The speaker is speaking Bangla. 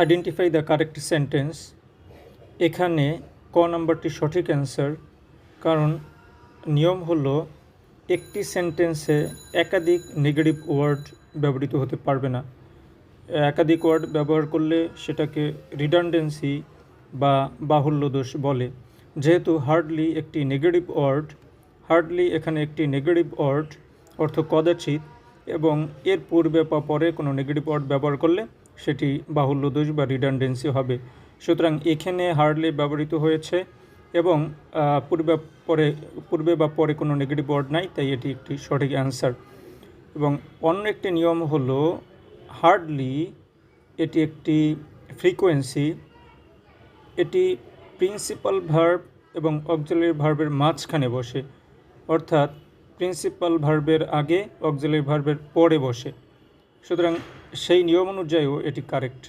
Identify the correct sentence. এখানে ক নাম্বারটি সঠিক অ্যান্সার, কারণ নিয়ম হলো একটি সেন্টেন্সে একাধিক নেগেটিভ ওয়ার্ড ব্যবহৃত হতে পারবে না। একাধিক ওয়ার্ড ব্যবহার করলে সেটাকে রিডান্ডেন্সি বা বাহুল্য দোষ বলে। যেহেতু হার্ডলি একটি নেগেটিভ ওয়ার্ড, হার্ডলি এখানে একটি নেগেটিভ ওয়ার্ড অর্থ কদাচিৎ, এবং এর পূর্বে বা পরে কোনো নেগেটিভ ওয়ার্ড ব্যবহার করলে সেটি বাহুল্য দোষ বা রিডান্ডেন্সি হবে। সুতরাং এখানে হার্ডলি ব্যবহৃত হয়েছে এবং পূর্বে বা পরে কোনো নেগেটিভ ওয়ার্ড নাই, তাই এটি একটি সঠিক অ্যান্সার। এবং অন্য একটি নিয়ম হলো হার্ডলি এটি একটি ফ্রিকোয়েন্সি, এটি প্রিন্সিপাল ভার্ব এবং অক্সিলারি ভার্বের মাঝখানে বসে, অর্থাৎ প্রিন্সিপাল ভার্বের আগে অক্সিলারি ভার্বের পরে বসে। সুতরাং সেই নিয়ম অনুযায়ীও এটি কারেক্ট।